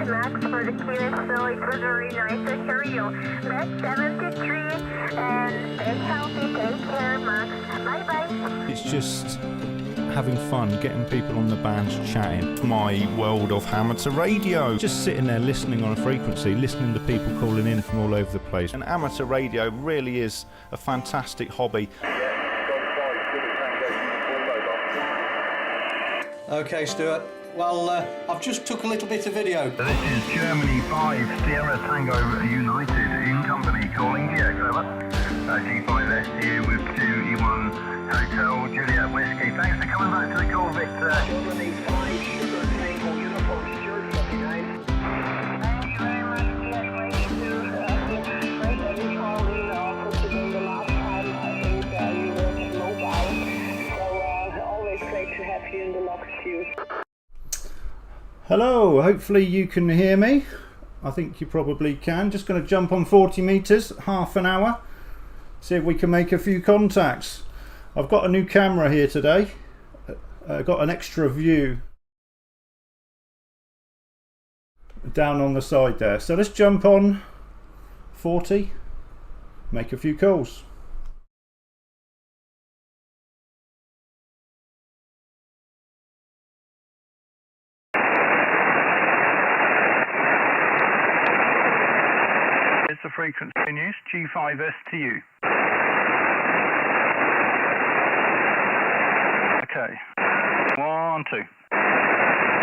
Max for the QSO. It was very nice to hear you. That's 73 and stay healthy. Take care, Max. Bye-bye. It's just having fun, getting people on the bands chatting. My world of amateur radio. Just sitting there listening on a frequency, listening to people calling in from all over the place. And amateur radio really is a fantastic hobby. Okay, Stuart. Well, I've just took a little bit of video. This is Germany 5, Sierra Tango United in company calling GX, over. G5STU with 2E1 Hotel Juliet Whiskey. Thanks for coming back to the call, Victor. Germany 5, Sugar Tango Uniform Shirt, lucky guys. Thank you very much. Yes, ready to break every call in considering the last time I think you were mobile. So always great to have you in the lock queue. Hello, hopefully you can hear me. I think you probably can. Just going to jump on 40 metres, half an hour. See if we can make a few contacts. I've got a new camera here today. Got an extra view down on the side there. So let's jump on 40, make a few calls. It's the frequency news, G5STU. Okay. 1, 2.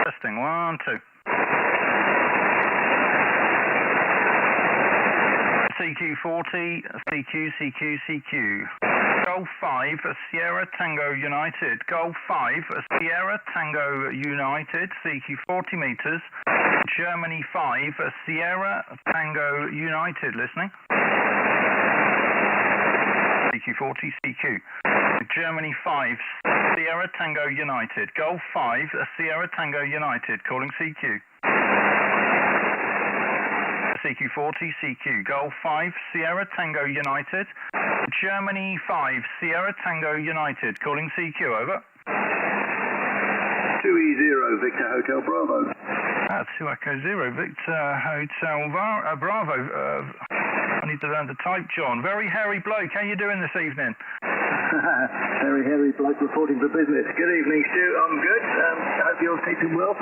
Testing, 1, 2. CQ40, CQ. Golf 5, Sierra Tango United. Golf 5, Sierra Tango United, CQ 40 meters. Germany 5, Sierra Tango United. Listening. CQ40, CQ. Germany 5, Sierra Tango United. Golf 5, Sierra Tango United. Calling CQ. CQ40, CQ. Golf 5, Sierra Tango United. Germany 5, Sierra Tango United. Calling CQ, over. 2E0, Victor Hotel Bravo. 2 Echo 0, Victor Hotel Bravo. I need to learn to type, John. Very hairy bloke. How you doing this evening? Very hairy bloke reporting for business. Good evening, Stu. I'm good. Hope you're keeping well.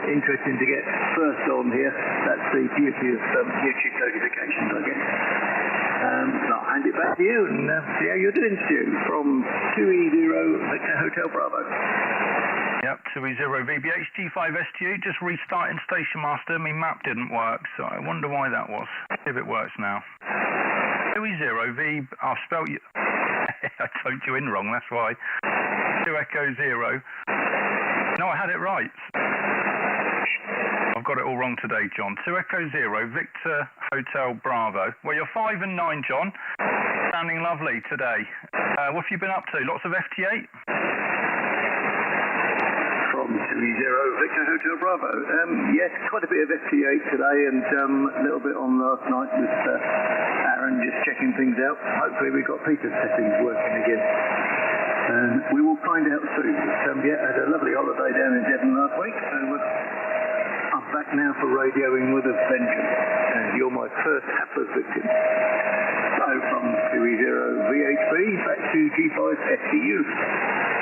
Interesting to get first on here. That's the beauty of YouTube notifications, I guess. I'll hand it back to you and see how you're doing, Stu, from 2E0 Victor Hotel Bravo. Yep, 2E0 VBH G5STU, just restarting Station Master. My map didn't work, so I wonder why that was. See if it works now. 2E0 V, I've spelled you. I typed you in wrong, that's why. 2 Echo 0. No, I had it right. I've got it all wrong today, John. 2 Echo 0, Victor Hotel Bravo. Well, you're 5 and 9, John. Sounding lovely today. What have you been up to? Lots of FT8? From 2E0 Victor Hotel Bravo. Yes, quite a bit of FT8 today and a little bit on last night with Aaron just checking things out. Hopefully we got Peter's settings working again. We will find out soon. Yeah, I had a lovely holiday down in Devon last week, so I'm back now for radioing with a vengeance, and you're my first hapless victim. So from 2E0 VHB back to G5STU.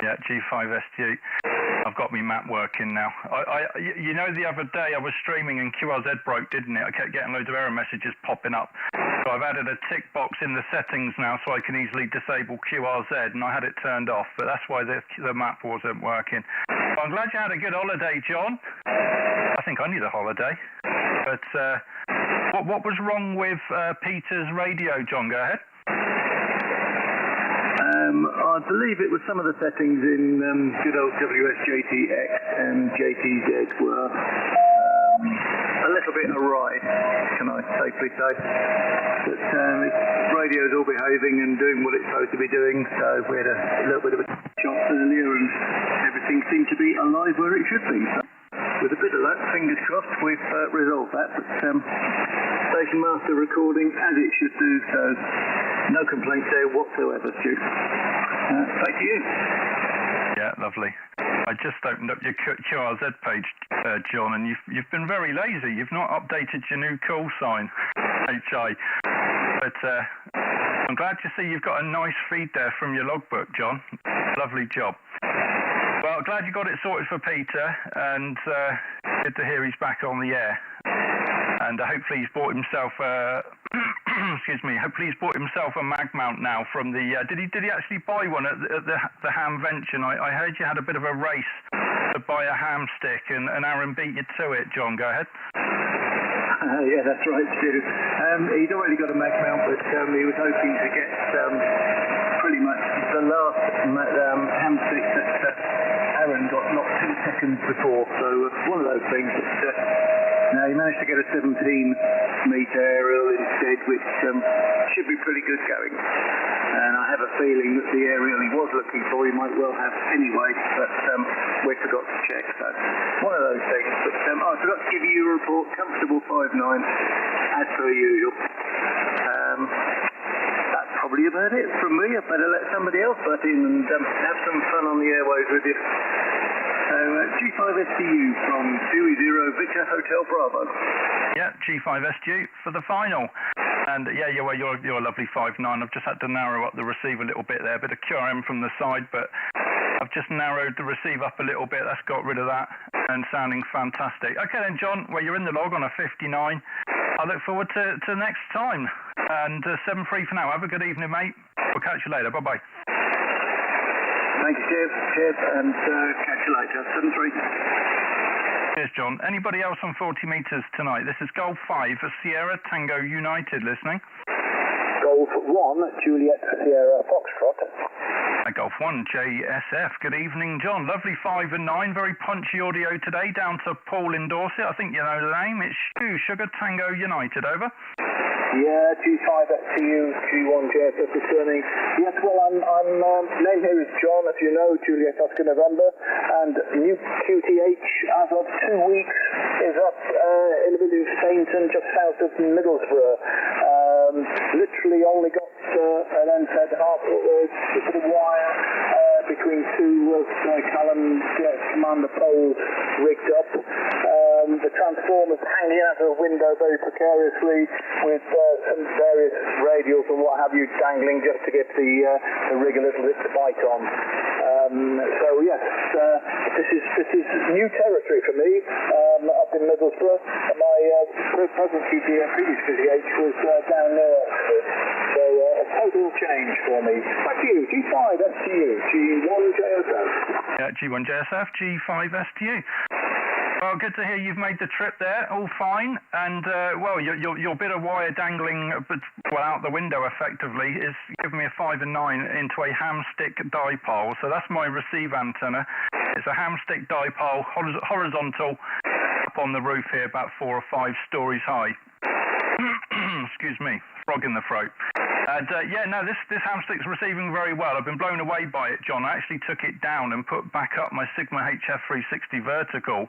Yeah, G5STU. I've got my map working now. You know, the other day I was streaming and QRZ broke, didn't it? I kept getting loads of error messages popping up. So I've added a tick box in the settings now so I can easily disable QRZ, and I had it turned off, but that's why the map wasn't working. So I'm glad you had a good holiday, John. I think I need a holiday. But what was wrong with Peter's radio, John? Go ahead. I believe it was some of the settings in good old WSJTX and JTZ were a little bit awry, can I safely say. But radio's all behaving and doing what it's supposed to be doing, so we had a little bit of a shot earlier and everything seemed to be alive where it should be. So with a bit of luck, fingers crossed, we've resolved that. But Station Master recording as it should do, so no complaints there whatsoever, Stu. Back to you. Yeah, lovely. I just opened up your QRZ page, John, and you've been very lazy. You've not updated your new call sign, HI. But I'm glad to see you've got a nice feed there from your logbook, John. Lovely job. Well, glad you got it sorted for Peter, and good to hear he's back on the air. And hopefully he's bought himself excuse me. Hopefully he's bought himself a mag mount now from the. Did he actually buy one at the Hamvention? I heard you had a bit of a race to buy a ham stick, and Aaron beat you to it. John, go ahead. Yeah, that's right, Stu. He'd already got a mag mount, but he was hoping to get pretty much the last ham stick that Aaron got not 2 seconds before. So one of those things. Now he managed to get a 17-metre aerial instead, which should be pretty good going. And I have a feeling that the aerial he was looking for he might well have anyway, but we forgot to check. So one of those things. But I forgot to give you a report. Comfortable 5.9 as per usual. That's probably about it from me. I better let somebody else butt in and have some fun on the airways with you. So G5STU from 20 Victor Hotel Bravo. Yeah, G5STU for the final. And yeah, you're a lovely 5.9. I've just had to narrow up the receive a little bit there, a bit of QRM from the side, but I've just narrowed the receive up a little bit. That's got rid of that, and sounding fantastic. Okay then, John, well, you're in the log on a 59. I look forward to next time. And 7-3 for now. Have a good evening, mate. We'll catch you later. Bye-bye. Thank you, Cheers, and catch you later. 7-3. Cheers, John. Anybody else on 40 metres tonight? This is Golf 5 for Sierra Tango United listening. Golf 1, Juliet Sierra Foxtrot. Golf 1, JSF. Good evening, John. Lovely 5 and 9. Very punchy audio today, down to Paul in Dorset. I think you know the name. It's Stu, Sugar Tango United. Over. Yeah, G5STU, G1 JSF returning. Yes, well, I'm name here is John, as you know, Juliet Oscar November, and new QTH as of 2 weeks is up in the village of Stainton, just south of Middlesbrough. Literally only got an NZ half bit of wire between two of Callum's commander poles rigged up. The transformer's hanging out of a window very precariously with some various radials and what have you dangling just to get the rig a little bit to bite on. So yes, this is new territory for me up in Middlesbrough. My present previous QTH was down near Oxford. So a total change for me. Back to you, G5STU, G1 JSF. Yeah, G1 JSF, G5STU. Well, good to hear you've made the trip there, all fine, and well, your bit of wire dangling out the window effectively is giving me a 5 and 9 into a ham stick dipole, so that's my receive antenna. It's a ham stick dipole, horizontal, up on the roof here, about 4 or 5 stories high. Excuse me, frog in the throat. And yeah, no, this ham stick's receiving very well. I've been blown away by it, John. I actually took it down and put back up my Sigma HF360 vertical,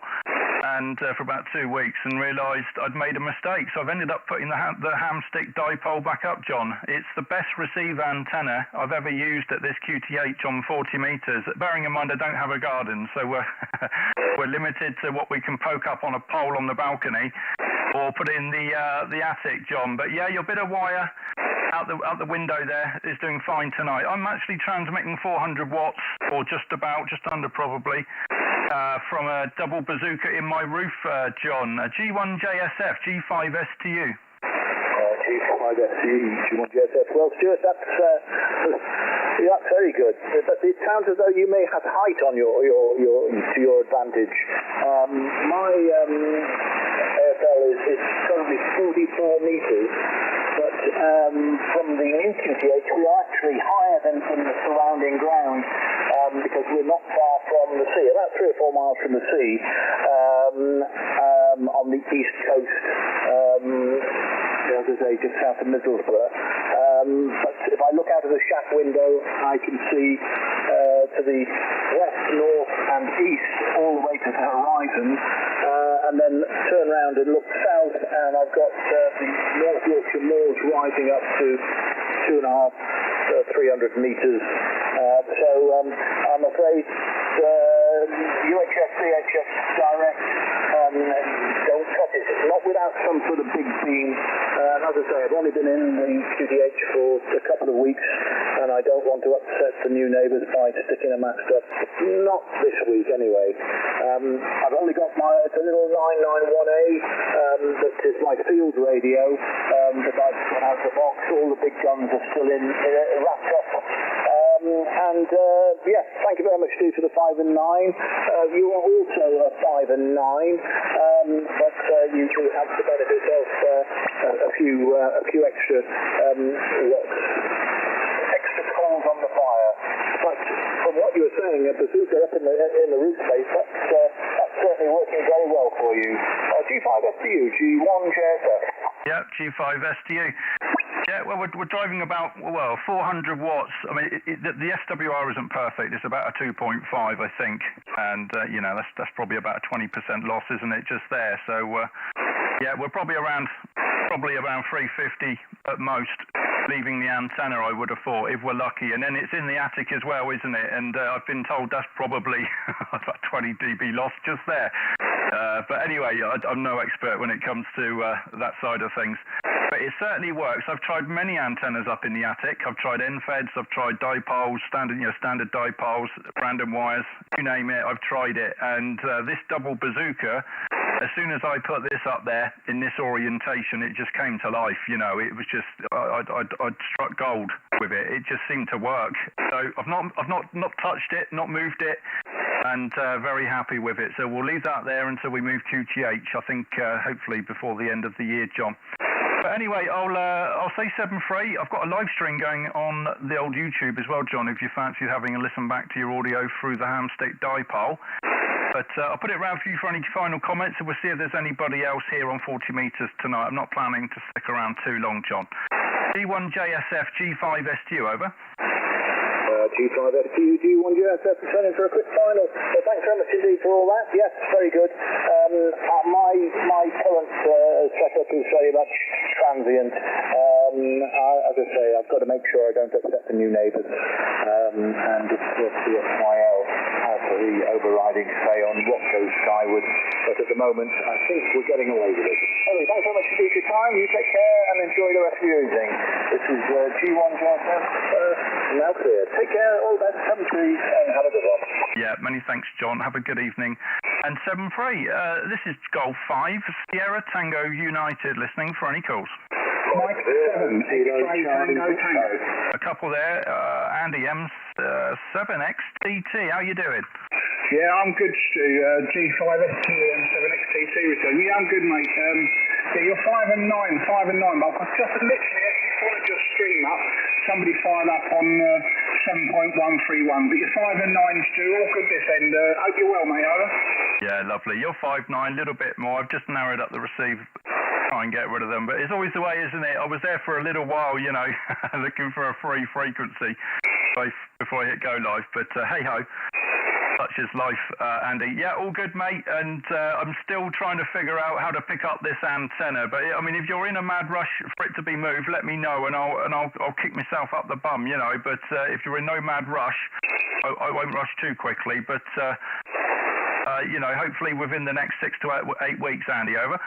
and for about 2 weeks, and realised I'd made a mistake. So I've ended up putting the ham stick dipole back up, John. It's the best receive antenna I've ever used at this QTH on 40 metres. Bearing in mind I don't have a garden, so we're limited to what we can poke up on a pole on the balcony or put in the attic, John. But yeah, your bit of wire out the window there is doing fine tonight. I'm actually transmitting 400 watts, or just under probably, from a double bazooka in my roof, John. G1 JSF, G5STU. G5STU, G1 JSF. Well, Stuart, that's very good. But it sounds as though you may have height on to your advantage. My AFL is currently 44 metres. But from the new QTH, we are actually higher than from the surrounding ground because we're not far from the sea, about 3 or 4 miles from the sea on the east coast, as I say, just south of Middlesbrough. But if I look out of the shack window, I can see to the west, north and east all the way to the horizon, and then turn around and look south, and I've got the North Yorkshire Moors rising up to 250, 300 metres. So I'm afraid UHF, CHF direct, don't touch it. It's not without some sort of big beam. As I say, I've only been in the QTH for a couple of weeks, and I don't want to upset the new neighbours by sticking a mast up. Not this week, anyway. I've only got it's a little 991A, that is my field radio, that I've got out of the box. All the big guns are still wrapped up. Yes, thank you very much, Steve, for the 5 and 9. You are also a 5 and 9, but you do have the benefit of a few extra extra coals on the fire. But from what you were saying, a bazooka up in the roof space, that's certainly working very well for you. G5STU, G1 JSF. Yep, G5STU. Yeah, well, we're driving about 400 watts. I mean, the SWR isn't perfect. It's about a 2.5, I think, and that's probably about a 20% loss, isn't it? Just there. So yeah, we're probably around 350 at most, leaving the antenna, I would have thought, if we're lucky. And then it's in the attic as well, isn't it? And I've been told that's probably about 20 dB loss just there. But anyway, I'm no expert when it comes to that side of things. But it certainly works. I've tried many antennas up in the attic. I've tried NFEDs, I've tried dipoles, standard dipoles, random wires, you name it, I've tried it. And this double bazooka, as soon as I put this up there in this orientation, it just came to life. It was just I'd struck gold with it. It just seemed to work. So I've not touched it, not moved it, and very happy with it. So we'll leave that there until we move QTH. I think hopefully before the end of the year, John. But anyway, I'll say 7-3. I've got a live stream going on the old YouTube as well, John, if you fancy having a listen back to your audio through the Hamstick dipole. But I'll put it round for you for any final comments, and we'll see if there's anybody else here on 40 metres tonight. I'm not planning to stick around too long, John. G1JSF, G5STU, over. G5STU, G1JSF, returning for a quick final. So thanks very much indeed for all that. Yes, very good. My current setup is very much transient. As I say, I've got to make sure I don't upset the new neighbours. And it's the SYL has the overriding say on what goes skyward. But at the moment, I think we're getting away with it. Anyway, thanks very much indeed for your time. You take care and enjoy the rest of your evening. This is G1JSF, now clear. Take care, all the best, 7-3, and have a good one. Yeah, many thanks, John. Have a good evening. And 7-3, this is Golf 5, Sierra Tango United, listening for any calls. Mike 7, X-Ray Tango Tango. A couple there, Andy M's 7XTT, how you doing? Yeah, I'm good, Stu. G5STU and 7XTT return. Yeah, I'm good, mate. Yeah, you're 5 and 9, but I've just literally, as you followed your stream up, somebody fired up on 7.131, but you're 5 and 9, Stu. All good this end. Hope you're well, mate, over. Yeah, lovely. You're 5-9, a little bit more. I've just narrowed up the receive, try and get rid of them, but it's always the way, isn't it? I was there for a little while, looking for a free frequency before I hit go live, but hey ho. Such is life, Andy. Yeah, all good, mate. And I'm still trying to figure out how to pick up this antenna. But I mean, if you're in a mad rush for it to be moved, let me know, and I'll kick myself up the bum, But if you're in no mad rush, I won't rush too quickly. But hopefully within the next 6 to 8 weeks, Andy. Over.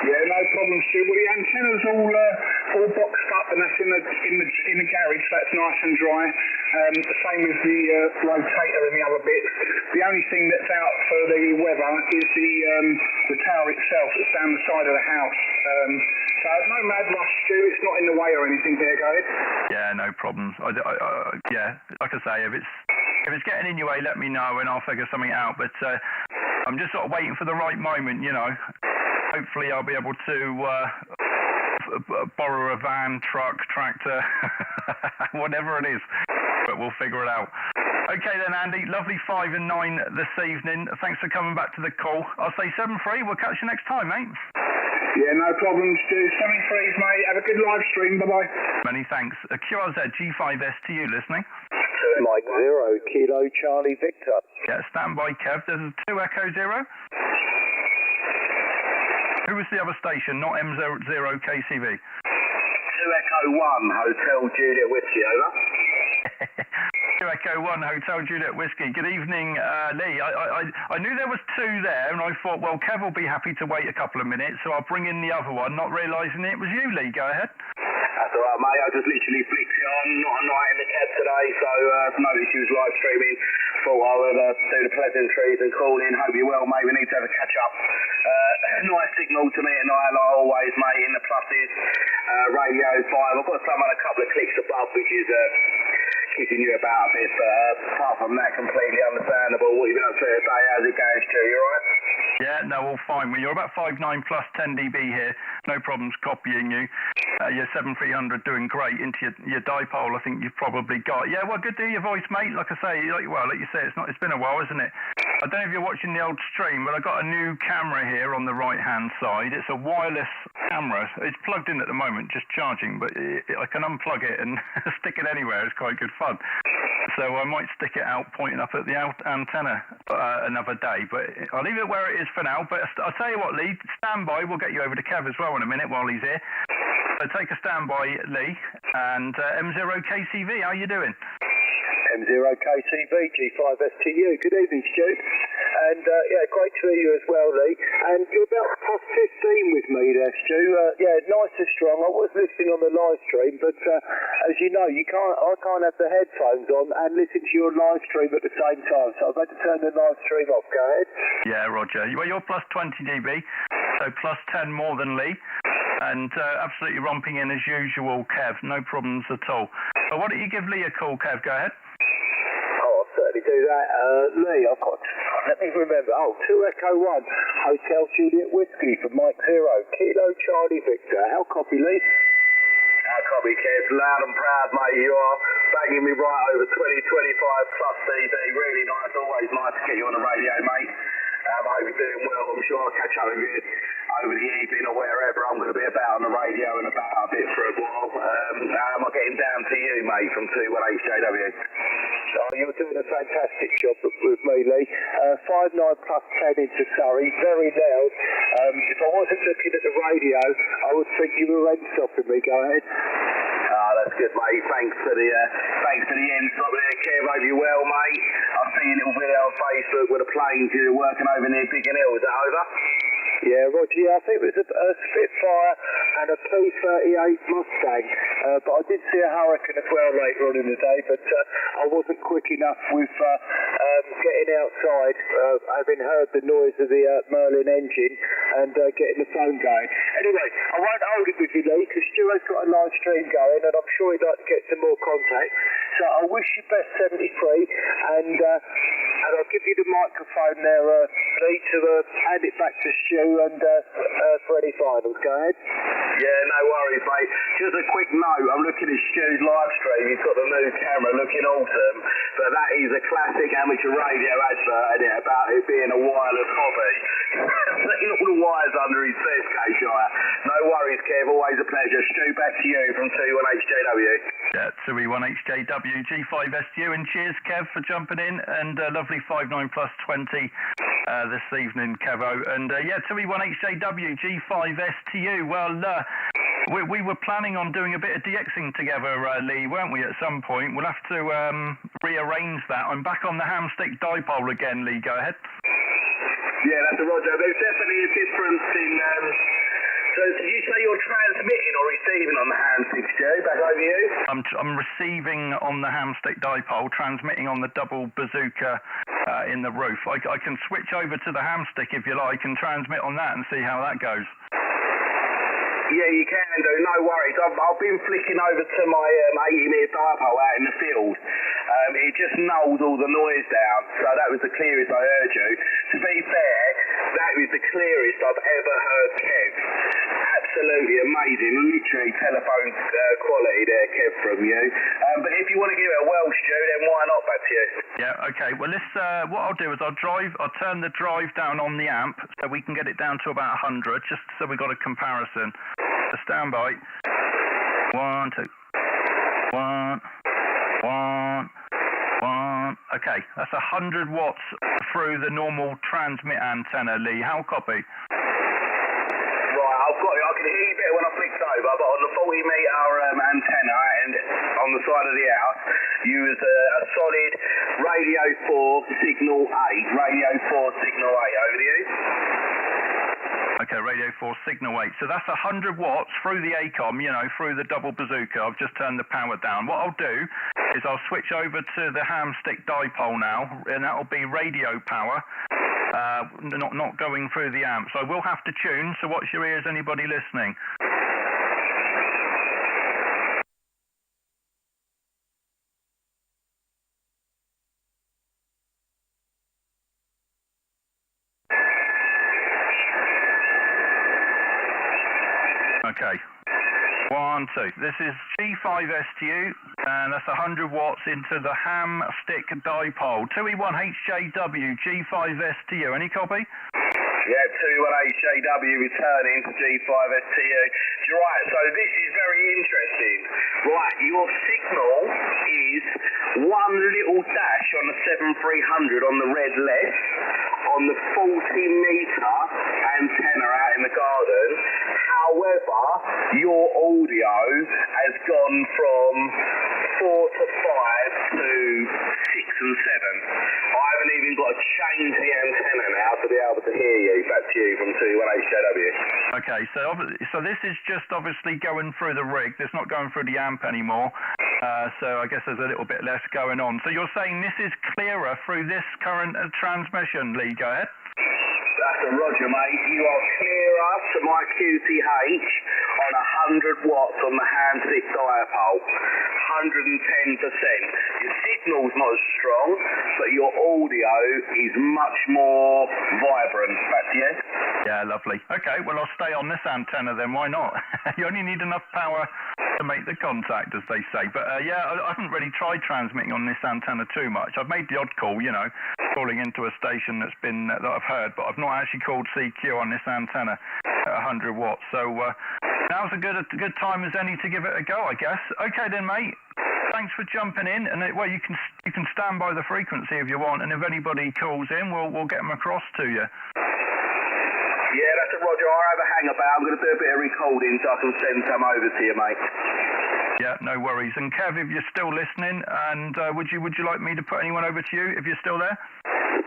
Yeah, no problem, Stu. Well, the antenna's all boxed up, and that's in the garage, so that's nice and dry. The same as the rotator and the other bits. The only thing that's out for the weather is the tower itself that's down the side of the house. So no mad rush, Stu. It's not in the way or anything there, go ahead. Yeah, no problems. Yeah, like I say, if it's getting in your way, let me know, and I'll figure something out. But I'm just sort of waiting for the right moment, Hopefully I'll be able to borrow a van, truck, tractor, whatever it is. But we'll figure it out. Okay then, Andy. Lovely 5 and 9 this evening. Thanks for coming back to the call. I'll say 7-3. We'll catch you next time, mate. Yeah, no problems, Stu. 7-3s, mate. Have a good live stream. Bye-bye. Many thanks. QRZ G5STU listening. Mike 0, Kilo Charlie Victor. Yeah, stand by, Kev. There's a 2 Echo 0. Who was the other station, not M0 KCV? 2 Echo 1, Hotel Juliet Whiskey, over. Echo 1 Hotel Juliet Whiskey. Good evening, Lee. I knew there was two there, and I thought, well, Kev will be happy to wait a couple of minutes, so I'll bring in the other one, not realising it was you, Lee. Go ahead. That's all right, mate. I just literally flicked it on. Not a night in the cab today, so noticed you was live streaming. Thought I would do the pleasantries and call in. Hope you're well, mate. We need to have a catch up. Nice signal to me tonight, like always, mate. In the pluses, Radio 5. I've got someone a couple of clicks above, which is kicking you about a bit, but apart from that, completely understandable. What you've been up to today? How's it going, Stu? You alright? Yeah, no, all fine. Well, you're about 5.9 plus 10 dB here. No problems copying you. Your 7300 doing great into your dipole. I think you've probably got. Yeah, well, good to hear your voice, mate. Like I say, like you say, it's been a while, isn't it? I don't know if you're watching the old stream, but I've got a new camera here on the right-hand side. It's a wireless camera. It's plugged in at the moment, just charging, but I can unplug it and stick it anywhere. It's quite good fun. So I might stick it out pointing up at the antenna another day, but I'll leave it where it is for now. But I'll tell you what, Lee, stand by. We'll get you over to Kev as well in a minute while he's here. So take a standby, Lee, and M0KCV, how you doing? M0KCV, G5STU. Good evening, Stu. And yeah, great to hear you as well, Lee. And you're about plus 15 with me there, Stu. Yeah, nice and strong. I was listening on the live stream, but as you know, I can't have the headphones on and listen to your live stream at the same time, so I've had to turn the live stream off. Go ahead. Yeah, Roger. Well, you're plus 20 dB, so plus 10 more than Lee. And absolutely romping in as usual, Kev. No problems at all. So why don't you give Lee a call, Kev? Go ahead. I'll certainly do that. Lee, I've got, let me remember, 2 Echo 1, Hotel Juliet Whiskey from Mike 0, Kilo Charlie Victor. How copy, Lee? How copy, Kev? Loud and proud, mate. You are banging me right over 20, 25 plus dB. Really nice. Always nice to get you on the radio, mate. I hope you're doing well. I'm sure I'll catch up with you over the evening or wherever. I'm going to be about on the radio and about a bit for a while. How am I getting down to you, mate, from 218JW? Oh, you're doing a fantastic job with me, Lee. 5.9 plus 10 into Surrey, very loud. If I wasn't looking at the radio, I would think you were end stopping me. Go ahead. That's good, mate. Thanks for the end stop there, Kev. Hope you're well, mate. I've seen a little video on Facebook with the planes you're working over near Biggin Hill. Is that over? Yeah, Roger. Yeah, I think it was a Spitfire and a P38 Mustang. But I did see a Hurricane as well later on in the day, but I wasn't quick enough with getting outside, having heard the noise of the Merlin engine and getting the phone going. Anyway, I won't hold it with you, Lee, because Stuart's got a live stream going and I'm sure he'd like to get some more contact. So I wish you best 73 and I'll give you the microphone there, Lee, to hand it back to Stu and for any finals. Go ahead. Yeah, no worries, mate. Just a quick note, I'm looking at Stu's live stream. He's got the new camera looking awesome, but that is a classic amateur radio advert in it about it being a wireless hobby. Seeing all the wires under his desk, Shire. No worries, Kev, always a pleasure. Stu, back to you from 218JW. Yeah, 2E1HJW, G5STU, and cheers, Kev, for jumping in, and lovely 5.9 plus 20 this evening, Kevo. And yeah, 2E1HJW, G5STU. Well, we were planning on doing a bit of DXing together, Lee, weren't we, at some point? We'll have to rearrange that. I'm back on the hamstick dipole again, Lee. Go ahead. Yeah, that's a Roger. There's definitely a difference in... So did you say you're transmitting or receiving on the hamstick, Stu? Back over you? I'm receiving on the hamstick dipole, transmitting on the double bazooka in the roof. I can switch over to the hamstick if you like and transmit on that and see how that goes. Yeah, you can do, no worries. I've been flicking over to my 80-metre dipole out in the field. It just nulls all the noise down, so that was the clearest I heard you. To be fair, that was the clearest I've ever heard Kev. Absolutely amazing, literally telephone quality there, Kev, from you. But if you want to give it a whirl, Stu, then why not? Back to you. Yeah, okay. Well, what I'll do is I'll turn the drive down on the amp so we can get it down to about 100, just so we've got a comparison. So stand by. 1, 2. 1, 1. 1. Okay, that's 100 watts through the normal transmit antenna, Lee. How copy? Right, I've got it. I can hear you better when I flicked over, but on the 40-metre antenna and on the side of the house, use a solid Radio 4 signal 8. Radio 4 signal 8. Over to you. Okay, Radio 4 signal 8. So that's 100 watts through the ACOM, you know, through the double bazooka. I've just turned the power down. What I'll do is I'll switch over to the ham stick dipole now, and that'll be radio power, not going through the amp. So I will have to tune, so watch your ears, anybody listening. Okay, 1, 2. This is G5STU, and that's 100 watts into the ham stick dipole. 2E1HJW, G5STU. Any copy? Yeah, 218JW returning to G5STU. You're right, so this is very interesting. Right, your signal is one little dash on the 7300 on the red left, on the 40-metre antenna out in the garden. However, your audio has gone from 4 to 5 to 6 and 7. I haven't even got to change the antenna now to be able to hear you. Back to you from 218JW. Okay, so this is just obviously going through the rig. It's not going through the amp anymore. So I guess there's a little bit less going on. So you're saying this is clearer through this current transmission, Lee? Go ahead. That's a Roger, mate. You are clearer to my QTH on 100 watts on the hand stick dipole. 110%. Your signal's not as strong, but your audio is much more vibrant. Back to you. Yeah, lovely. Okay, well, I'll stay on this antenna then. Why not? You only need enough power to make the contact, as they say. But yeah, I haven't really tried transmitting on this antenna too much. I've made the odd call, you know, calling into a station that I've heard, but I've not actually called CQ on this antenna at 100 watts. So now's a good time as any to give it a go, I guess. Okay then, mate. Thanks for jumping in, and well, you can stand by the frequency if you want, and if anybody calls in, we'll get them across to you. Yeah, that's a Roger. I have a hang about. I'm going to do a bit of recording so I can send some over to you, mate. Yeah, no worries. And Kev, if you're still listening, and would you like me to put anyone over to you if you're still there?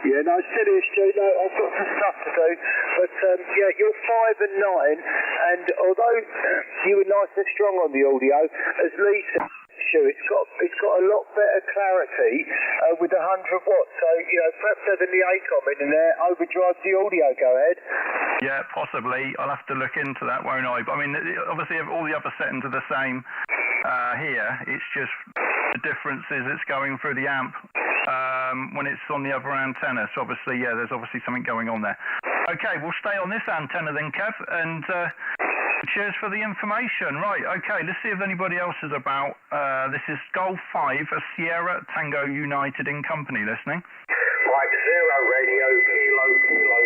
Yeah, no, still here, Stu. No, I've got some stuff to do. But yeah, you're 5 and 9, and although you were nice and strong on the audio, as Lee said, it's got a lot better clarity with the 100 watts. So, you know, perhaps having the ACOM in there overdrives the audio. Go ahead. Yeah, possibly. I'll have to look into that, won't I? But I mean, obviously, all the other settings are the same here. It's just the difference is it's going through the amp when it's on the other antenna. So obviously, yeah, there's obviously something going on there. Okay, we'll stay on this antenna then, Kev, and cheers for the information. Right, okay, let's see if anybody else is about. This is Golf 5, a Sierra Tango United in company listening. Mike 0 Radio Kilo Kilo.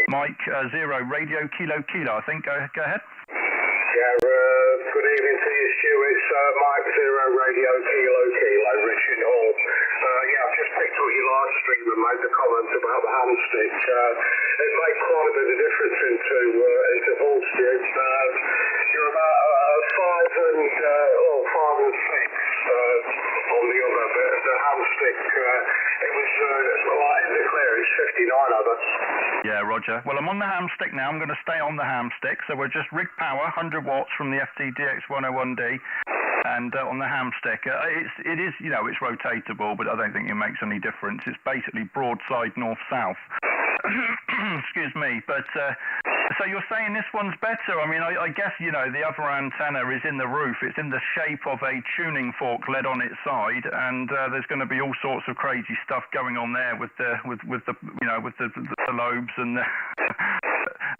Mike 0 Radio Kilo Kilo, I think. Go ahead. Yeah, good evening to you, Stu. It's Mike 0 Radio Kilo Kilo, Richard Hall. Yeah, I've just picked up your live stream and made the comment about the ham stick. It made quite a bit of difference into volts, Stu. You're about 5 and 6 on the other bit. The ham stick, it was like in the clear, it's 59 over. Yeah, Roger. Well, I'm on the ham stick now. I'm going to stay on the ham stick. So we're just rig power, 100 watts from the FTDX101D. And on the ham stick, it is, you know, it's rotatable, but I don't think it makes any difference. It's basically broadside north-south. Excuse me. But so you're saying this one's better? I mean, I guess, you know, the other antenna is in the roof. It's in the shape of a tuning fork led on its side, and there's going to be all sorts of crazy stuff going on there with the you know, with the lobes and the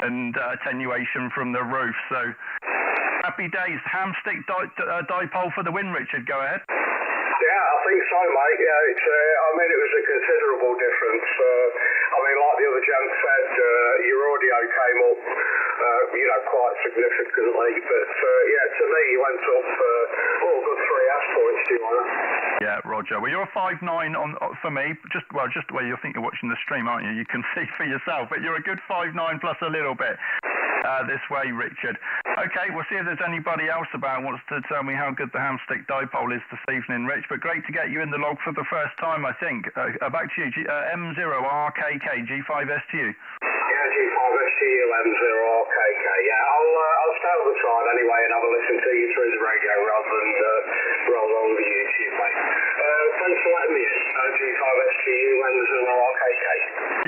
and attenuation from the roof. So. Happy days. Ham stick dipole for the win, Richard. Go ahead. Yeah, I think so, mate. Yeah, it's. I mean, it was a considerable difference. I mean, like the other gent said, your audio came up, you know, quite significantly. But yeah, to me, you went up good 3 hash points. Do you want it? Yeah, Roger. Well, you're a 5.9 on for me. Just the way you think you're watching the stream, aren't you? You can see for yourself. But you're a good 5.9 plus a little bit. This way, Richard. Okay, we'll see if there's anybody else about wants to tell me how good the Hamstick dipole is this evening, Rich. But great to get you in the log for the first time, I think. Back to you, M0RKK G5STU. Yeah, G5STU M0RKK. Yeah, I'll start with the trial anyway and have a listen to you through the radio rather than on the YouTube, mate. Thanks for letting me in. G5STU M0RKK.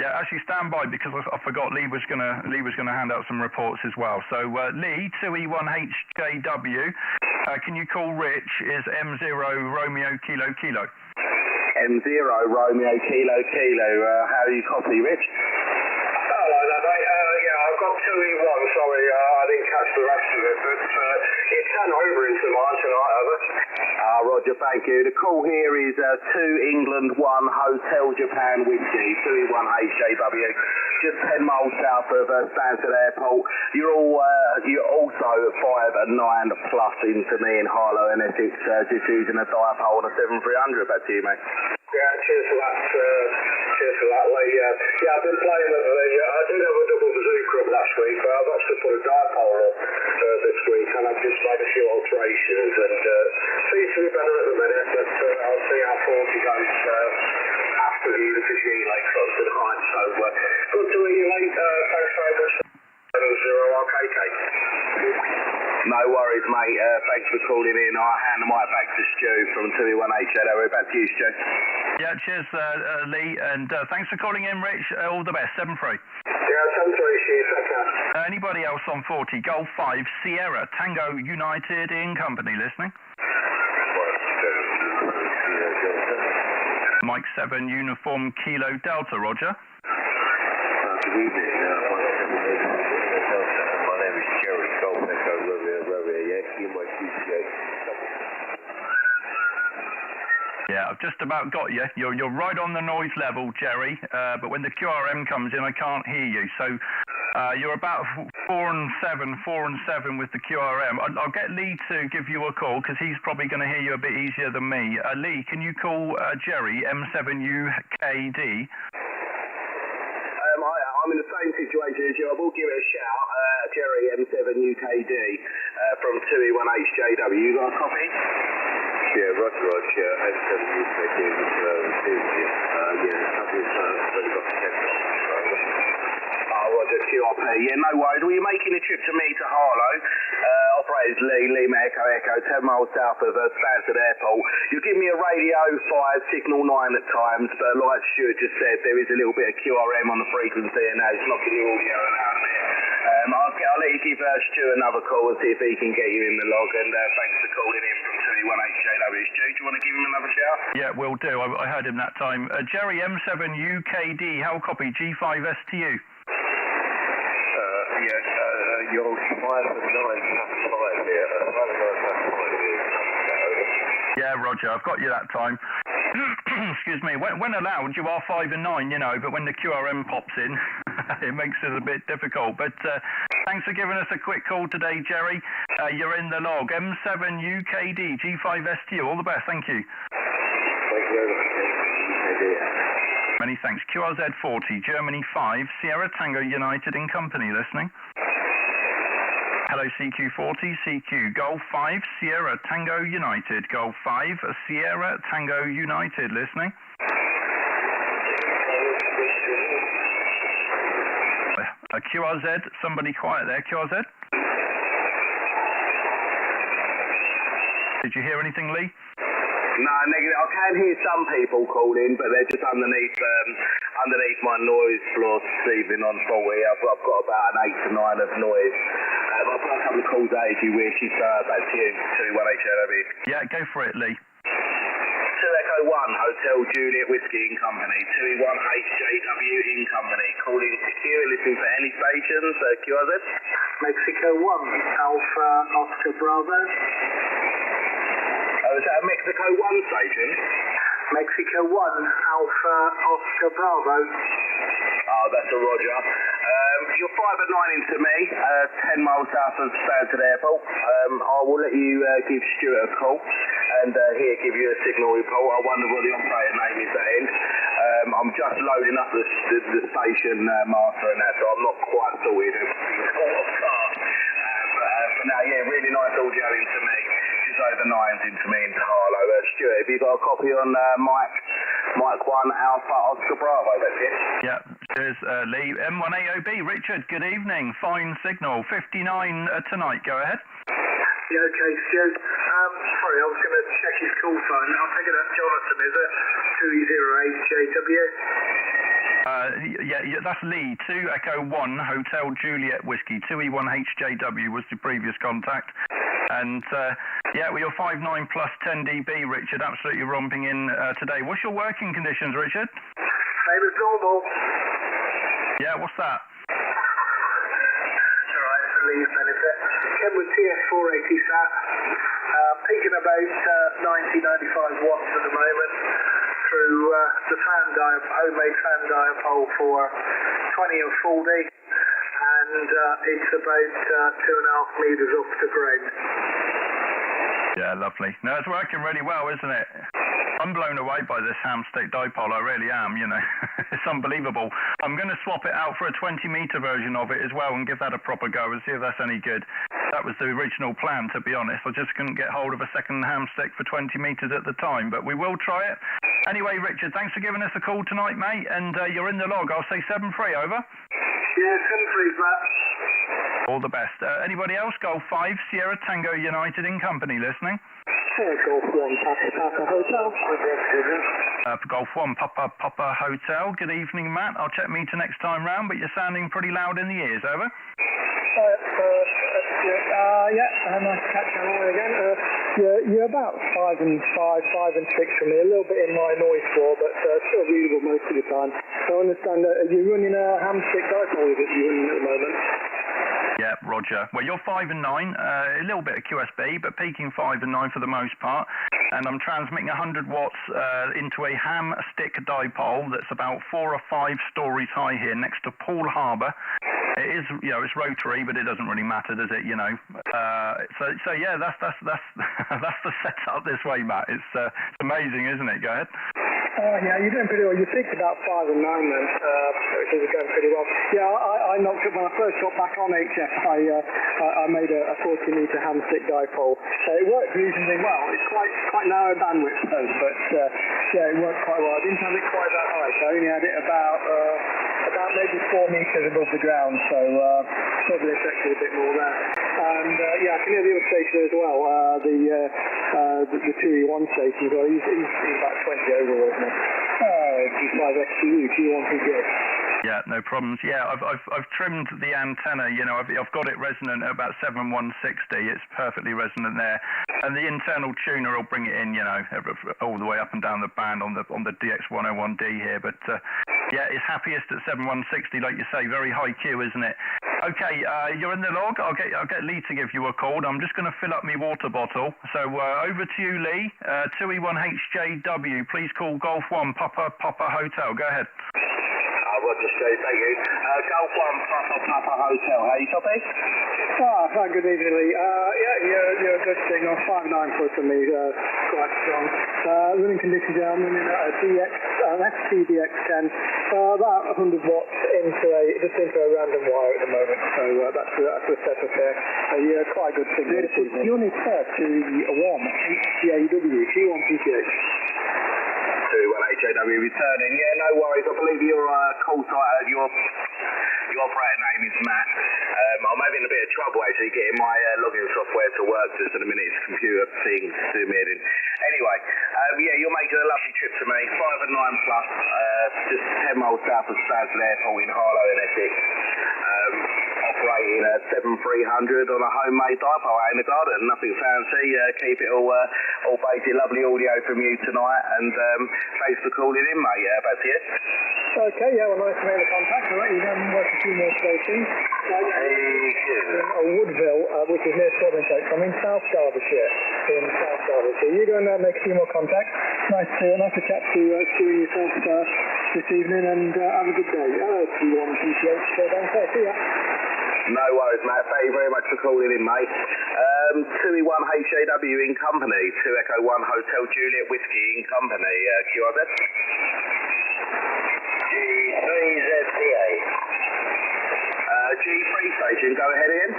Yeah, actually stand by because I forgot Lee was gonna hand out some reports as well. So Lee, 2E1HJW, can you call Rich? Is M0 Romeo Kilo Kilo. M0 Romeo Kilo Kilo. How do you copy, Rich? Hello there, mate. Yeah, I've got 2E1. Sorry, I didn't catch the rest of it, but it's sent over into mine tonight, have it? Roger, thank you. The call here is 2 England 1 Hotel Japan Whiskey, 2E1HJW, just 10 miles south of Stansted Airport. You're also 5 and 9 plus into me in Harlow and Essex, just using a dipole on a 7300. Back to you, mate. Yeah, cheers for that. Cheers for that, Lee. Yeah, I've been playing with I did have a double bazooka up last week, but I've actually put a dipole up this week, and I've just made a few alterations, and seems to be better at the minute, but I'll see how 40 goes after the Ulysses Relay close to the height. So good to hear you, mate. Thanks very much. 0RKK. No worries, mate. Thanks for calling in. I'll hand the mic back to Stu from 2E1HJW. Back to you, Stu. Yeah, cheers, Lee, and thanks for calling in, Rich. All the best. 7-3. Yeah, 7-3, cheers. Okay. Anybody else on 40? Golf 5 Sierra Tango United in company listening. Mike 7 Uniform Kilo Delta, Roger. Good evening. My name is Jerry Golf Echo Romeo Yankee. My QCA. Yeah, I've just about got you. You're right on the noise level, Jerry. But when the QRM comes in, I can't hear you. So you're about 4 and 7 with the QRM. I'll get Lee to give you a call because he's probably going to hear you a bit easier than me. Lee, can you call Jerry M7UKD? I'm in the same situation as you. I will give it a shout. Jerry M7UKD from 2E1HJW. You got a copy? Yeah, Roger, M7UKD. Roger, QRP. Yeah, no worries. Well, you're making a trip to me to Harlow. Operators Lee Echo, 10 miles south of Stansted Airport. You'll give me a radio 5, signal 9 at times, but like Stuart just said, there is a little bit of QRM on the frequency and it's knocking the audio out of it. I'll let you give Stuart another call and see if he can get you in the log, and thanks for calling in from 2E1HJW. Stu, do you want to give him another shout? Yeah, will do. I heard him that time. Jerry M7UKD, how copy G5STU? You're 5 and 9 plus 5 here. 5 and 9 plus 5 here. Yeah, Roger, I've got you that time. Excuse me. When allowed, you are 5 and 9, you know, but when the QRM pops in, it makes it a bit difficult. But thanks for giving us a quick call today, Jerry. You're in the log. M7UKD, G5STU. All the best. Thank you. Thank you very much. Many thanks. QRZ40, Germany 5, Sierra Tango United in company listening. Hello, CQ40, CQ, Golf 5, Sierra Tango United, Golf 5, Sierra Tango United listening. QRZ, somebody quiet there, QRZ. Did you hear anything, Lee? No, negative. I can hear some people calling, but they're just underneath my noise floor this evening on 40. I've got about an 8 to 9 of noise. I'll put a couple of calls out if you wish. It's back to you, 2E1HJW. Yeah, go for it, Lee. 2 Echo 1, Hotel Juliet Whiskey in company. 2E1HJW in company. Calling secure, listening for any stations. QRZ? Mexico 1, Alpha Oscar Bravo. Is that a Mexico 1 station? Mexico 1, Alpha Oscar Bravo. Oh, that's a Roger. You're 5 and 9 into me, 10 miles south of Stansted Airport. I will let you give Stuart a call and here give you a signal report. I wonder what the operator name is at end. I'm just loading up the station master and that, so I'm not quite sorted. But for now. Yeah, really nice audio into me. Just over 9s into me into Harlow. Stuart, have you got a copy on Mike 1 Alpha Oscar Bravo? That's it. Yeah, cheers, Lee. M1AOB, Richard, good evening. Fine signal, 59 tonight. Go ahead. Yeah, okay, Stu. Sorry, I was going to check his call phone. I'll take it up Jonathan, is it? 208JW? Yeah, that's Lee. 2 Echo 1 Hotel Juliet Whiskey. 2E1HJW was the previous contact. And yeah, well, you're 5'9 plus 10 dB, Richard. Absolutely romping in today. What's your working conditions, Richard? Same as normal. Yeah, what's that? It's alright, for Lee's benefit. Kenwood TS480 sat, peaking about 90-95 watts at the moment through the homemade fan dipole for 20 and 40, and it's about 2.5 metres off the ground. Yeah, lovely. No, it's working really well, isn't it? I'm blown away by this ham stick dipole, I really am, you know. It's unbelievable. I'm going to swap it out for a 20-metre version of it as well and give that a proper go and see if that's any good. That was the original plan, to be honest. I just couldn't get hold of a second ham stick for 20 metres at the time, but we will try it. Anyway, Richard, thanks for giving us a call tonight, mate, and you're in the log. I'll say 7-3, over. Yeah, 7-3, Matt. All the best. Anybody else? Golf 5, Sierra Tango United in company listening? Golf 1, Papa Hotel. Golf 1, Papa Hotel. Good evening, Matt. I'll check meter next time round, but you're sounding pretty loud in the ears, over. Nice to catch you on again. You're about 5 and 6 from me, a little bit in my noise floor, but still readable most of the time. I understand that you're running a ham stick dipole that you're running at the moment. Yeah, Roger. Well, you're 5 and 9, a little bit of QSB, but peaking 5 and 9 for the most part. And I'm transmitting 100 watts into a ham stick dipole that's about 4 or 5 stories high here next to Poole Harbour. It is, you know, it's rotary, but it doesn't really matter, does it? You know. So yeah, that's that's the setup this way, Matt. It's amazing, isn't it? Go ahead. Yeah, you're doing pretty well. You peaked about 5 and 9 then, which is going pretty well. Yeah, I knocked up when I first got back on HF. I made a 40-metre ham stick dipole. It worked reasonably well. It's quite narrow bandwidth though, but yeah, it worked quite well. I didn't have it quite that high, so I only had it about maybe 4 metres above the ground, so probably affected a bit more there. And yeah, I can hear the other station as well. The 2E1 station as well. He's about 20 over, wasn't he? G5 XTU, G1 PGX. Yeah, no problems. Yeah, I've trimmed the antenna. You know, I've got it resonant at about 7160. It's perfectly resonant there, and the internal tuner will bring it in. You know, all the way up and down the band on the DX101D here. But yeah, it's happiest at 7160, like you say. Very high Q, isn't it? Okay, you're in the log. I'll get Lee to give you a call. I'm just going to fill up my water bottle. So over to you, Lee. 2E1HJW. Please call Golf 1 Papa Hotel. Go ahead. Roger, Stu, thank you. Golf 1 Papa Hotel, how you copy? Good evening, Lee. Yeah, you're a good signal. 5.9 plus for me, quite strong. Running conditions, I'm running a FTDX10, about 100 watts into a random wire at the moment. So that's the setup here. Yeah, quite a good signal this evening. You're on to 1 HJW, G1 PGH. 218JW returning. Yeah, no worries. I believe your call site, your operator name is Matt. I'm having a bit of trouble actually getting my login software to work just at the minute. It's computer things do me in. Anyway, yeah, you're making a lovely trip to me. 5 and 9 plus, just 10 miles south of Stansted Airport in Harlow in Essex. Operating at 7300 on a homemade dipole out in the garden. Nothing fancy. Keep it all basic. Lovely audio from you tonight, and thanks for calling in, mate. Back to you. Okay, yeah, well, nice to make the contact. All right, you're going to work a few more stations. Woodville, which is near Swansea. I'm in South Derbyshire. You're going to make a few more contacts. Nice to chat to you and yourself this evening, and have a good day. G1 PGH, downstairs. See ya. No worries, Matt. Thank you very much for calling in, mate. 2E1HJW in company. 2 Echo 1 Hotel Juliet Whiskey in company. QRZ. G3ZPA. G3 station, go ahead again.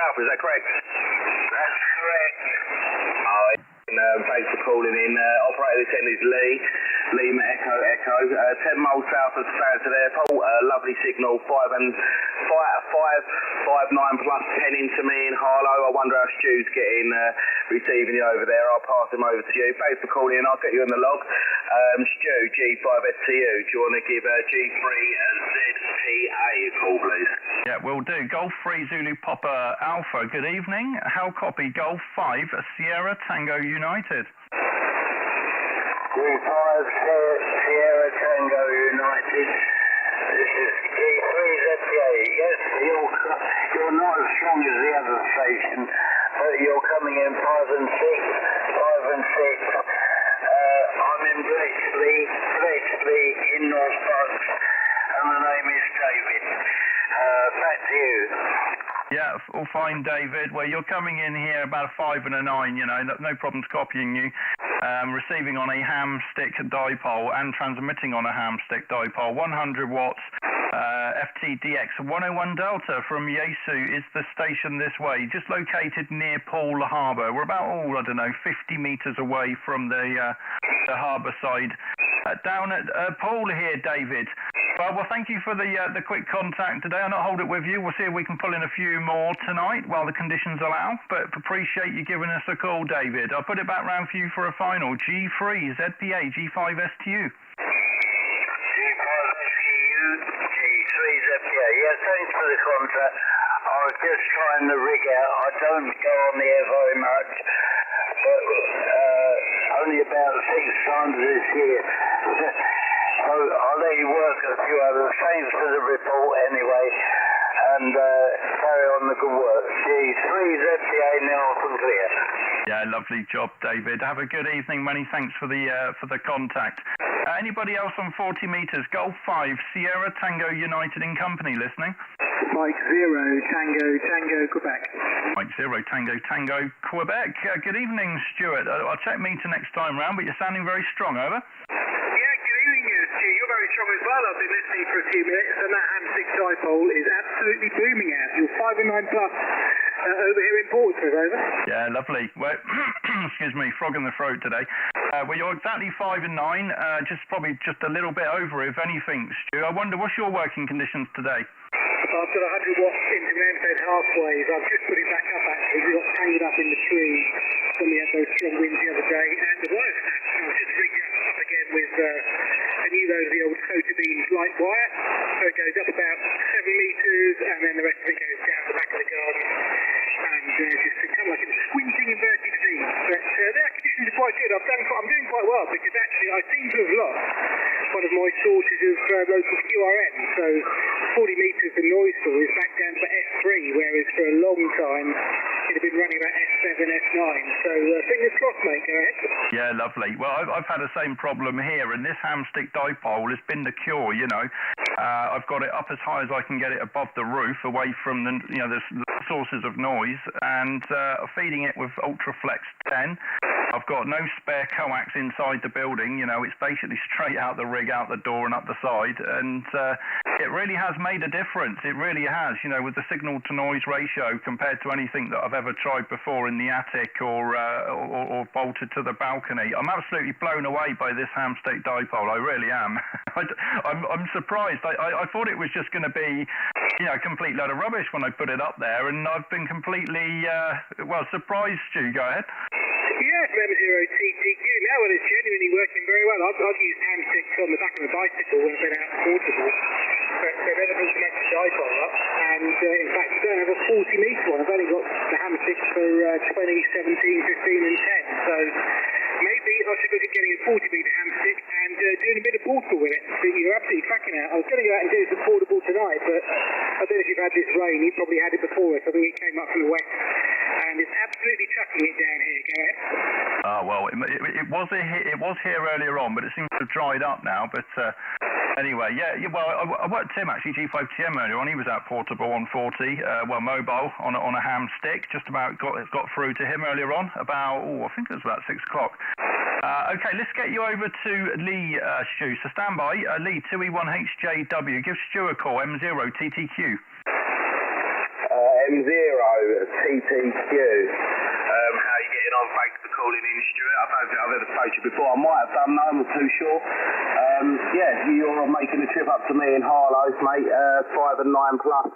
Alpha, is that correct? That's correct. Thanks for calling in. Operator this end is Lee. Lima Echo. 10 miles south of Stansted Airport. Lovely signal. 5 and 5 plus 10 into me in Harlow. I wonder how Stu's getting receiving you over there. I'll pass him over to you. Thanks for calling in. I'll get you on the log. Stu, G5STU. Do you want to give G3ZPA a call, please? Yeah, will do. Golf 3 Zulu Papa Alpha. Good evening. How copy? Golf 5 Sierra Tango United. G5 Sierra Tango United. This is G3ZPA. Yes, you're not as strong as the other station, but you're coming in 5 and 6. I'm in Bletchley in North Bucks, and the name is David. Back to you. Yeah, all fine, David. Well, you're coming in here about a 5 and a 9, you know, no problems copying you. Receiving on a ham stick dipole and transmitting on a ham stick dipole. 100 watts, FTDX 101 Delta from Yesu is the station this way, just located near Poole Harbour. We're about, 50 metres away from the harbour side. Down at Poole here, David. Well, thank you for the quick contact today. I'll not hold it with you. We'll see if we can pull in a few more tonight while the conditions allow. But appreciate you giving us a call, David. I'll put it back round for you for a final. G3 ZPA G5STU. G5STU, G3 ZPA. Yeah, thanks for the contact. I was just trying to rig out. I don't go on the air very much, but only about 6 times this year. So I'll let you work a few others. Thanks for the report anyway, and carry on the good work. G3 ZPA now up and clear. Yeah, lovely job, David. Have a good evening. Many thanks for the contact. Anybody else on 40 metres? Golf 5 Sierra Tango United in company listening? Mike 0 Tango Quebec. Mike 0 Tango Quebec. Good evening, Stuart. I'll check meter next time round, but you're sounding very strong. Over. You're very strong as well. I've been listening for a few minutes, and that ham 6 dipole is absolutely booming out. You're 5 and 9 plus over here in Portsmouth, over. Yeah, lovely. Well, excuse me, frog in the throat today. Well, you're exactly 5 and 9, probably just a little bit over, if anything, Stu. I wonder, what's your working conditions today? I've got 100 watts into an end-fed half-wave. I've just put it back up, actually. We got tangled up in the tree when we had those strong winds the other day, and the wire snatch. I've just rigged it up again with a new load of the old Sotabeam light wire. So it goes up about 7 metres, and then the rest of it goes down the back of the garden. And just kind of like a squinting inverted V. But the air conditions are quite good. I'm doing quite well, because actually I seem to have lost one of my sources of local QRM. So 40 metres of noise floor is back down to S3, whereas for a long time it had been running about S7, S9. So fingers crossed, mate. Go ahead. Yeah, lovely. Well, I've had the same problem here, and this ham stick dipole has been the cure. You know, I've got it up as high as I can get it above the roof, away from the sources of noise, and feeding it with Ultraflex 10. I've got no spare coax inside the building. You know, it's basically straight out the rig, out the door, and up the side, and it really has made a difference. It really has. You know, with the signal to noise ratio compared to anything that I've ever tried before in the attic or bolted to the balcony, I'm absolutely blown away by this ham stick dipole. I really am. I'm surprised. I thought it was just going to be, a complete load of rubbish when I put it up there, and I've been completely surprised. Stu, go ahead. Yeah, from M0TTQ. No, well, it's genuinely working very well. I've used hand sticks on the back of a bicycle when I've been out portable. But they're never been connected to dipole up. And in fact, you don't have a 40 metre one. I've only got the ham sticks for 20, 17, 15 and 10. So maybe I should look at getting a 40 metre ham stick and doing a bit of portable with it. But you're absolutely cracking out. I was going to go out and do some portable tonight, but I don't know if you've had this rain. You probably had it before us. I think it came up from the west. And it's absolutely chucking it down here. Go ahead. Well, it was here earlier on, but it seems to have dried up now. But anyway, I worked Tim actually, G5TM earlier on. He was out portable on 40, mobile on a ham stick. Just about got through to him earlier on. I think it was about 6 o'clock. Okay, let's get you over to Lee, Stu. So stand by, Lee 2E1HJW. Give Stu a call. M0TTQ. M0 TTQ. How are you getting on? Thanks for calling in, Stuart. I don't think I've ever spoke to you before. I might have done, no, I'm not too sure. You're making a trip up to me in Harlow, mate. 5 and 9 plus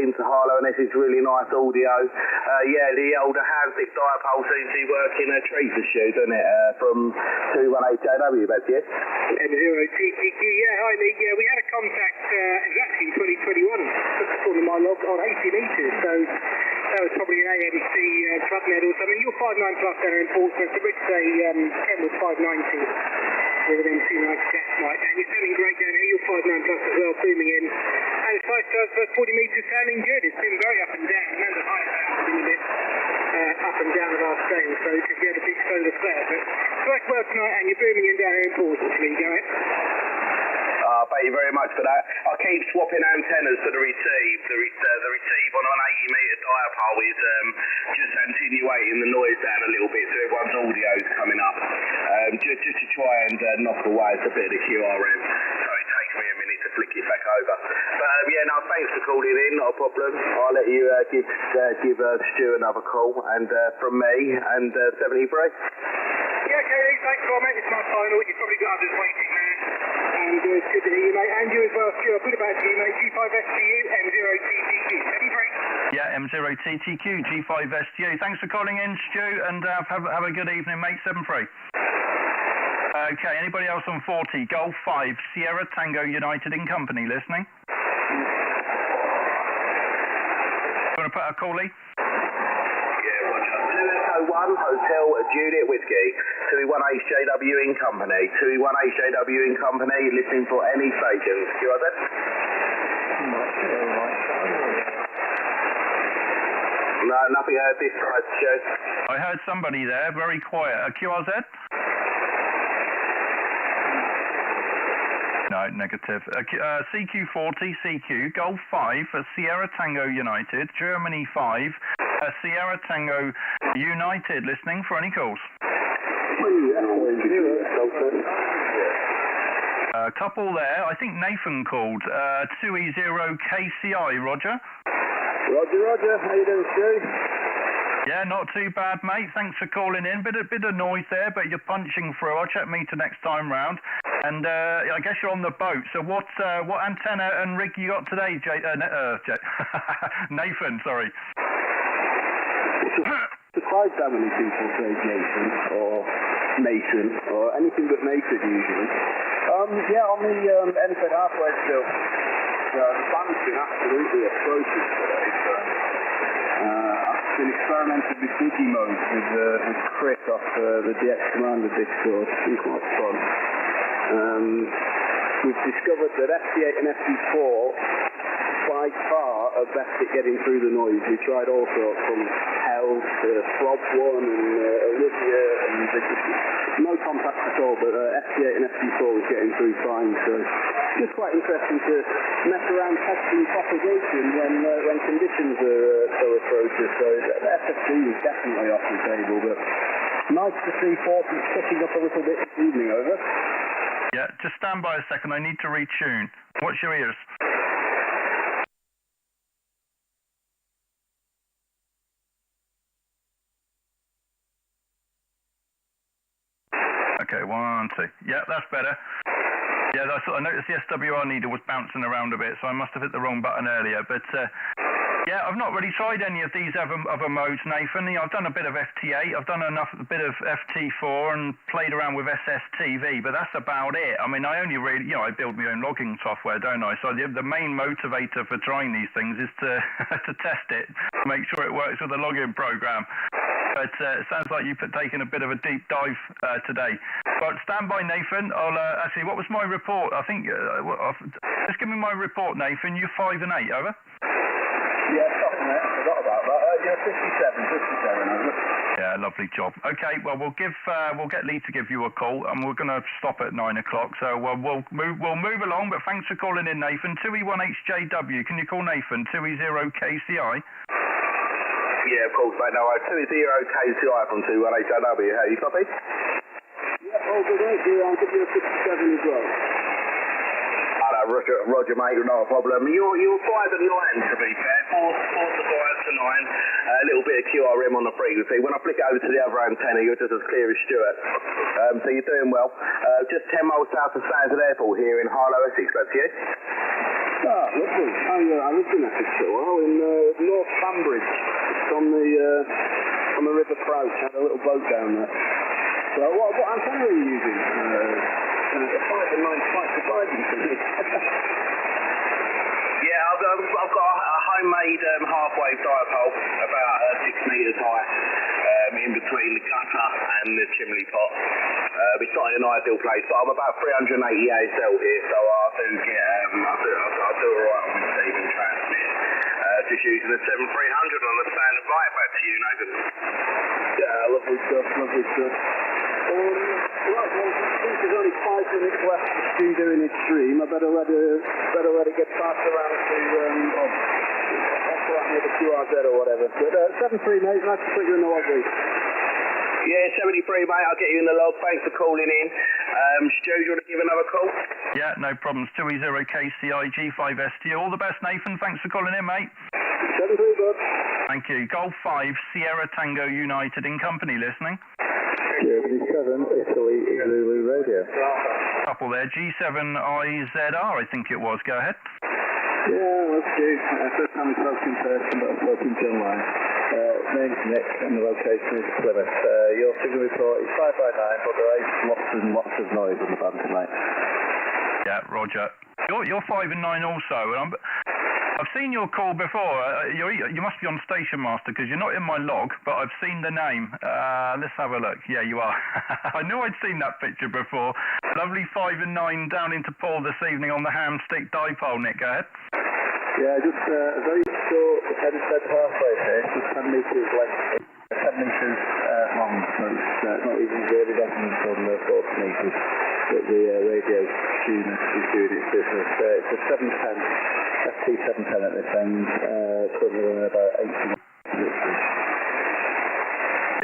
into Harlow, and this is really nice audio. The older Hanslick dipole seems to be working a treat for you, doesn't it? From 218JW, that's it? M0 TTQ, hi Lee. We had a contact exactly in 2021, just according to my log, on 80 metres, so that was probably an AMC Clubnet or something. You're 5.9 plus down in Portsmouth, so Rick's a Kenwood 590 with an MC nice gas mic, and you're sounding great down here. You're 5.9 plus as well, booming in, and it's nice to have 40 metres sounding good. It's been very up and down, and the high has been a bit up and down of our scale, so because we had a big solar flare, but it's nice well tonight, and you're booming in down here in Portsmouth, Lee, go ahead. Thank you very much for that. I keep swapping antennas for the receive. The receive on an 80 metre dipole is just attenuating the noise down a little bit, so everyone's audio is coming up. Just to try and knock away a bit of the QRM. So it takes me a minute to flick it back over. But thanks for calling in. Not a problem. I'll let you give Stu another call, and from me and 73. Yeah, okay, thanks for mate. It's my final. You've probably got others waiting there. And it's good to hear you, mate. And you as well, Stu. I'll put it back to you, mate. G5STU, M0TTQ. 73. Yeah, M0TTQ, G5STU. Thanks for calling in, Stu, and have a good evening, mate. 73. Okay, anybody else on 40? Golf 5, Sierra Tango United in company listening? You want to put a call, Lee? 2 Hotel Juliet Whiskey, 2E1HJW in company, 2E1HJW in company, listening for any stations. You are there? No, nothing heard this side, Joe. I heard somebody there, very quiet. QRZ? No, negative. CQ40, CQ, Golf 5, Sierra Tango United, Germany 5, Sierra Tango United, listening for any calls. A couple there. I think Nathan called. 2E0KCI, Roger. Roger. How you doing, Stu? Yeah, not too bad, mate. Thanks for calling in. Bit of noise there, but you're punching through. I'll check meter next time round. And I guess you're on the boat. So what antenna and rig you got today, Nathan? Sorry. Surprised how many people say Jason or Mason or anything but Mason usually. On the NFED halfway still. The band's been absolutely atrocious today. I've been experimenting with digi mode with Chris off the DX Commander Discord. It's been quite fun. We've discovered that FT8 and FT4 by far are best at getting through the noise. We tried all sorts from Hell to Flob 1 and Olivia, and no contact at all, but FT8 and FT4 was getting through fine, so just quite interesting to mess around testing propagation when conditions are so atrocious. So the FFT is definitely off the table, but nice to see 40 picking up a little bit this evening, over. Yeah, just stand by a second, I need to retune. Watch your ears. Okay, 1, 2. Yeah, that's better. Yeah, I noticed the SWR needle was bouncing around a bit, so I must have hit the wrong button earlier. But yeah, I've not really tried any of these other modes, Nathan. I've done a bit of FT8, I've done a bit of FT4 and played around with SSTV, but that's about it. I mean, I only really, I build my own logging software, don't I? So the main motivator for trying these things is to test it, make sure it works with the logging program. But it sounds like you've taken a bit of a deep dive today. But stand by, Nathan. I'll actually, what was my report? I think, just give me my report, Nathan. You're 5 and 8, over? Yeah, sorry, mate. I forgot about that. You're 57, over. Yeah, lovely job. Okay, well, we'll get Lee to give you a call, and we're going to stop at 9 o'clock. So we'll move along. But thanks for calling in, Nathan. 2E1HJW. Can you call Nathan? 2E0KCI. Yeah, of course, mate. No, 2E0KCI from 2E1HJW. How you copy? Yeah, all good, mate. I'll give you a 57 as well. Hello, Roger, mate, not a problem. You're 5 and 9, to be fair. 4 to 5 to 9. A little bit of QRM on the frequency. When I flick it over to the other antenna, you're just as clear as Stuart. So you're doing well. Just 10 miles south of Stansted Airport here in Harlow, Essex. Back to you. Ah, lovely. I lived in Essex for a while in North Banbridge. It's on the River Crouch. I had a little boat down there. So what antenna are you using? 5 and 9 quite surprising to me. Yeah, I've got a homemade half-wave dipole, about 6 metres high, in between the gutter and the chimney pot. It's not in an ideal place, but I'm about 380 ASL here, so I do alright on receiving transmit. Just using the 7300 on the standard mic. Back to you, Nathan. Yeah, lovely stuff. Right, well, since there's only 5 minutes left of Stu doing his stream, I better let it get passed around to near the QRZ or whatever. But 73, mate, nice to put you in the log week. Yeah, 73, mate, I'll get you in the log. Thanks for calling in. Stu, do you want to give another call? Yeah, no problems. 2E0KCI G5ST. All the best, Nathan. Thanks for calling in, mate. 73, bud. Thank you. Golf 5, Sierra Tango United in company listening. Germany 7, Italy, Zulu Radio. Couple there. G7IZR, I think it was. Go ahead. Yeah, let's do. First time we spoke in person, but I've spoken to online. Name's Nick, and the location is Plymouth. Your signal report is 5 by 9, but there is lots of noise on the band tonight. Yeah, Roger. You're 5 and 9 also. And I've seen your call before. You must be on Station Master because you're not in my log, but I've seen the name. Let's have a look. Yeah, you are. I knew I'd seen that picture before. Lovely 5 and 9 down into Paul this evening on the ham stick dipole, Nick. Go ahead. Yeah, just a very short headset halfway here, just 10 metres length, 10 metres long, so it's not even really resonant on the 40 metres, but the radio tuner is doing its business. It's a 710, FT710 at this end, currently running about 80 metres.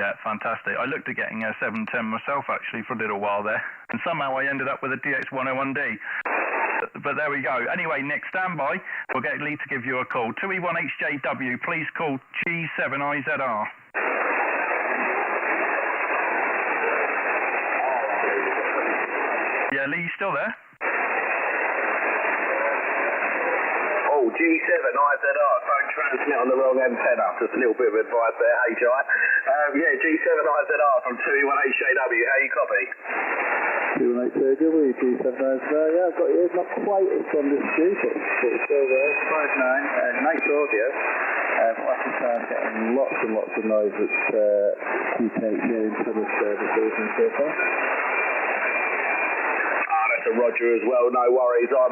Yeah, fantastic. I looked at getting a 710 myself actually for a little while there, and somehow I ended up with a DX101D. But there we go. Anyway, Nick, stand by. We'll get Lee to give you a call. 2E1HJW, please call G7IZR. Yeah, Lee, you still there? Oh, G7IZR, don't transmit on the wrong antenna. Just a little bit of advice there, HI. Yeah, G7IZR from 2E1HJW. How you copy? 218JW, G7IZR. Yeah, I've got you. Not quite from the street, but it's still there. 5.9, nice audio. Last time getting lots and lots of noise at QTH here in some of the services and so forth. That's a Roger as well, no worries. I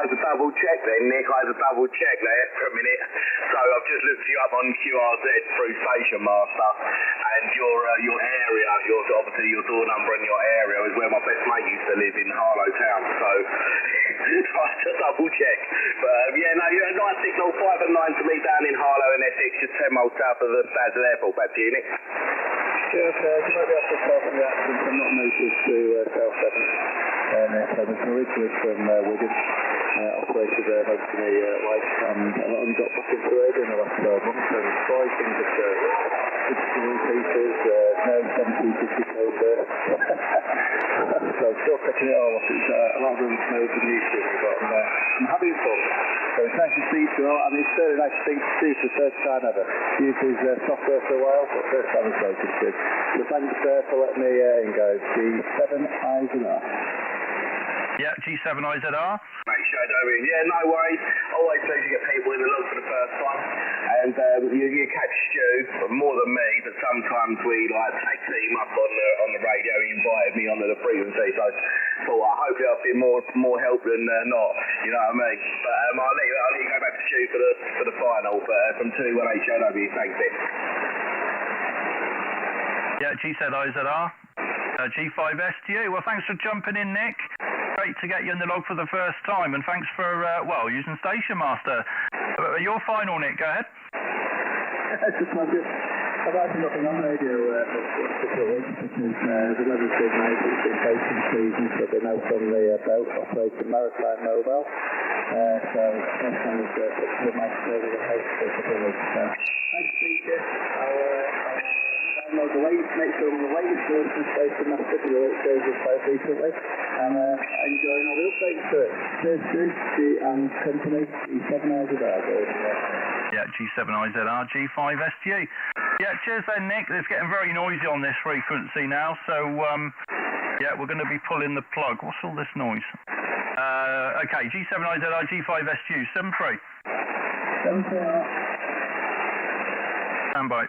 had to double check then, Nick. I had to double check there for a minute. So I've just looked you up on QRZ through Station Master, and your area, obviously your door number and your area is where my best mate used to live in Harlow Town. So I had to double check. But yeah, no, you're a nice signal. 5 and 9 to me down in Harlow in Essex, just 10 miles south of the Stansted Airport. Back to you, Nick. Yeah, okay. You might be able to tell from the accent I'm not native to South Devon. I'm originally from Wigan. Operated there most of my life, and I only got back into radio in the last 12 months, so it's quite things of digital pieces, now 70-50 code there. So I'm still picking it all up. It's a lot of them know the news to me, but I'm having fun. So it's nice to speak to you all, and it's a really nice thing to do for the first time ever. Used his software for a while, but first time I've spoken to him. So thanks for letting me in, guys. G7IZR. Yeah, G7IZR. Yeah, no worries. Always pleased to get people in the log for the first time. And you catch Stu more than me, but sometimes we take team up on the radio. He invited me onto the frequency, so hopefully I'll be more help than not. You know what I mean? But I'll let you go back to Stu for the final. But from 2E1HJW, thanks, Nick. Yeah, G7IZR. G5STU. Well, thanks for jumping in, Nick. Great to get you in the log for the first time, and thanks for, using Station Master. Your final, Nick, go ahead. It's a pleasure. I've actually nothing on radio for 6 weeks because the weather's been nice, it's been facing season, so I've been know from the boat operator Maritime Mobile. So next time is the most further the host for a couple of weeks. So thanks, Peter. I'll download the latest, make sure all the latest version stays in that video that shows us both recently, and enjoying all the updates to it. Cheers, G and company, G7IZR. Yeah, G7IZR, G5STU. Yeah, cheers then, Nick. It's getting very noisy on this frequency now, so yeah, we're going to be pulling the plug. What's all this noise? Okay, G7IZR, G5STU, 7-3. 7-3. Stand by.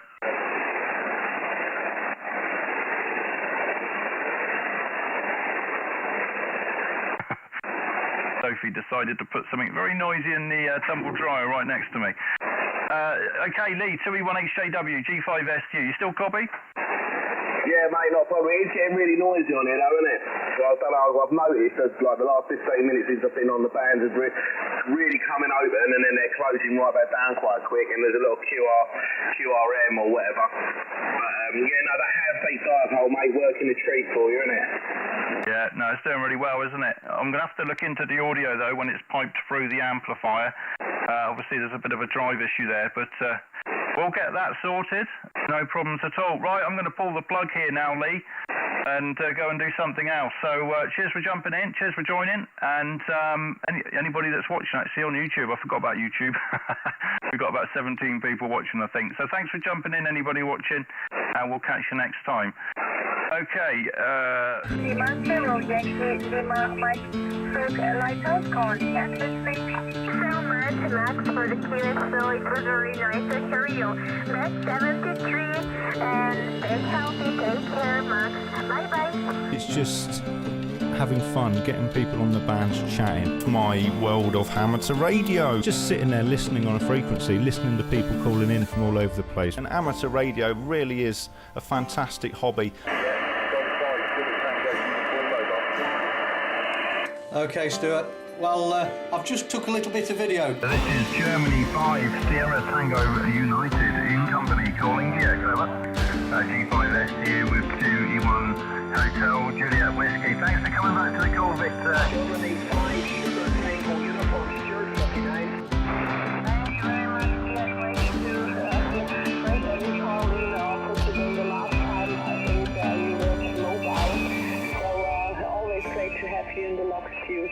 Sophie decided to put something very noisy in the tumble dryer right next to me. Okay, Lee, 2E1HJW, G5STU, you still copy? Yeah, mate, not a problem. It's getting really noisy on here, though, isn't it? So I don't know, I've noticed that like the last 15 minutes since I've been on the bands is really coming open, and then they're closing right back down quite quick, and there's a little QRM or whatever. But yeah, no, that has beat dive hole, mate, working the treat for you, isn't it? Yeah, no, it's doing really well, isn't it? I'm going to have to look into the audio, though, when it's piped through the amplifier. Obviously, there's a bit of a drive issue there, but we'll get that sorted. No problems at all. Right, I'm going to pull the plug here now, Lee, and go and do something else. So cheers for jumping in, cheers for joining, and anybody that's watching actually on YouTube, I forgot about YouTube. We've got about 17 people watching, I think. So thanks for jumping in, anybody watching, and we'll catch you next time. Okay, Master Roger, lighthouse contact listening. So much, Max, for the cutest, so it was very nice to hear you. That's 73, and stay healthy, take care, Max. Bye-bye. It's just having fun, getting people on the bands chatting. My world of amateur radio. Just sitting there listening on a frequency, listening to people calling in from all over the place. And amateur radio really is a fantastic hobby. Okay, Stuart. Well, I've just took a little bit of video. this is Germany 5, Sierra Tango United, in company, calling GX, over. G5STU with 2E1 Hotel Juliet Whiskey. Thanks for coming back to the call, Victor. Germany 5, Sugar Tango Uniform, Stuart, 59. Thank you very much, GX, great that you called in, considering the last time I think you were mobile. So always great to have you in the lock queue.